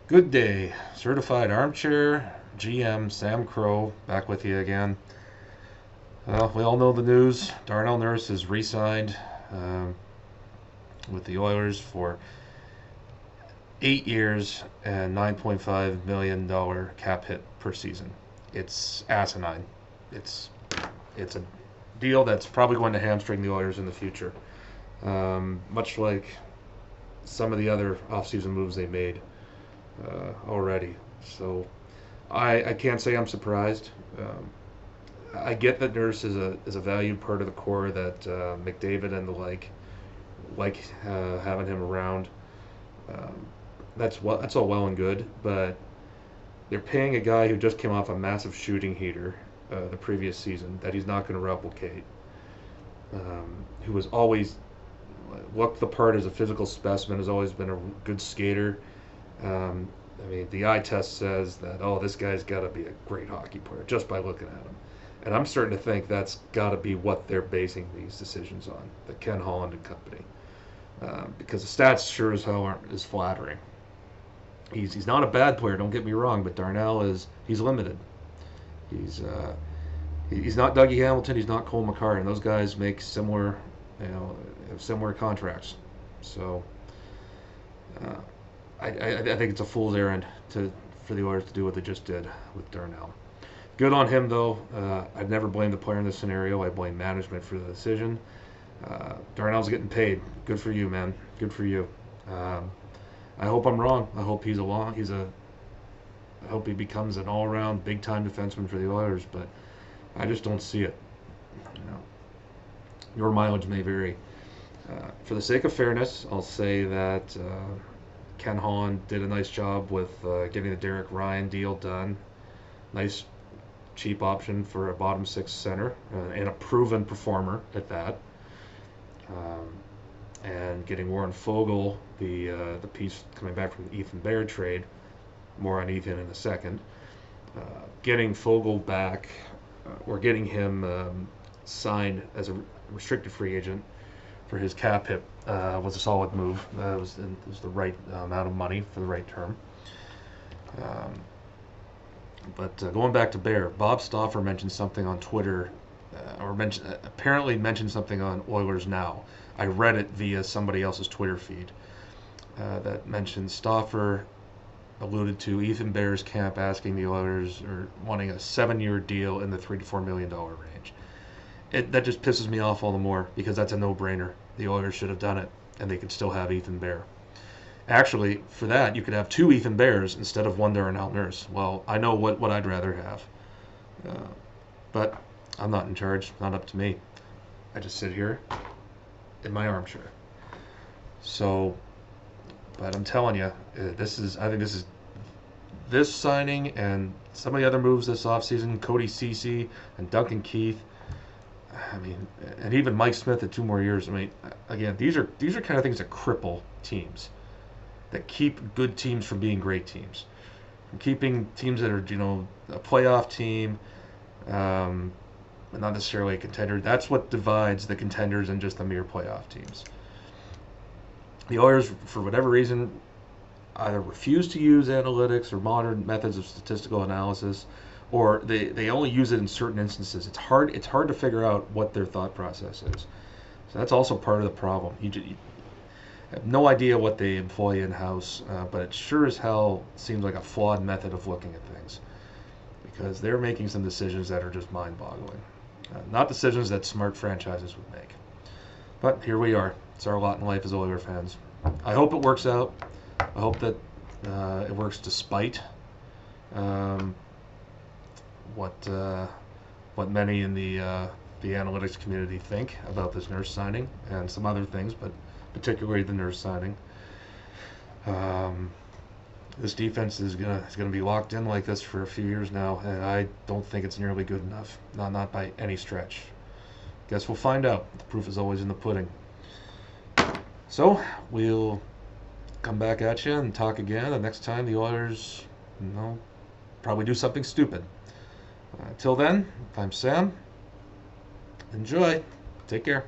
Good day. Certified Armchair GM Sam Crow back with you again. Well, we all know the news. Darnell Nurse has re-signed um, with the Oilers for 8 years and $9.5 million cap hit per season. It's asinine. It's it's a deal that's probably going to hamstring the Oilers in the future, much like some of the other offseason moves they made already. So I can't say I'm surprised. I get that Nurse is a valued part of the core that McDavid and the like having him around. Um, that's all well and good, but they're paying a guy who just came off a massive shooting heater the previous season that he's not going to replicate. Who was always looked the part as a physical specimen, has always been a good skater. Um, I mean, the eye test says that, oh, this guy's got to be a great hockey player just by looking at him. And I'm starting to think that's got to be what they're basing these decisions on, the Ken Holland and company. Because the stats sure as hell aren't as flattering. He's not a bad player, don't get me wrong, but Darnell he's limited. He's he's not Dougie Hamilton, he's not Cole Makar, and those guys make similar, have similar contracts. So uh, I think it's a fool's errand for the Oilers to do what they just did with Darnell. Good on him, though. I'd never blame the player in this scenario. I blame management for the decision. Darnell's getting paid. Good for you, man. Good for you. I hope I'm wrong. I hope I hope he becomes an all-around big-time defenseman for the Oilers, but I just don't see it. You know, your mileage may vary. For the sake of fairness, I'll say that Ken Holland did a nice job with getting the Derek Ryan deal done. Nice cheap option for a bottom six center and a proven performer at that. And getting Warren Fogle, the piece coming back from the Ethan Bear trade. More on Ethan in a second. Getting Fogle back, or getting him signed as a restricted free agent for his cap hit was a solid move. It was the right amount of money for the right term. But going back to Bear, Bob Stauffer mentioned something on Twitter, apparently mentioned something on Oilers Now. I read it via somebody else's Twitter feed that mentioned Stauffer alluded to Ethan Bear's camp asking the Oilers or wanting a 7-year deal in the $3 to $4 million range. That just pisses me off all the more because that's a no-brainer. The Oilers should have done it, and they could still have Ethan Bear. Actually, for that, you could have two Ethan Bears instead of one Darnell Nurse. Well, I know what I'd rather have. But I'm not in charge. Not up to me. I just sit here in my armchair. So, but I'm telling you, I think this signing and some of the other moves this offseason, Cody Ceci and Duncan Keith, I mean, and even Mike Smith at 2 more years. I mean, again, these are kind of things that cripple teams, that keep good teams from being great teams, from keeping teams that are a playoff team, but not necessarily a contender. That's what divides the contenders and just the mere playoff teams. The Oilers, for whatever reason, either refuse to use analytics or modern methods of statistical analysis, or they only use it in certain instances. It's hard to figure out what their thought process is. So that's also part of the problem. You have no idea what they employ in-house, but it sure as hell seems like a flawed method of looking at things because they're making some decisions that are just mind-boggling. Not decisions that smart franchises would make. But here we are. It's our lot in life as Oilers fans. I hope it works out. I hope that it works despite what many in the analytics community think about this Nurse signing and some other things, but particularly the Nurse signing. This defense is gonna be locked in like this for a few years now, and I don't think it's nearly good enough. Not by any stretch. Guess we'll find out. The proof is always in the pudding. So we'll come back at you and talk again. And next time the Oilers, probably do something stupid. Till then, I'm Sam. Enjoy. Take care.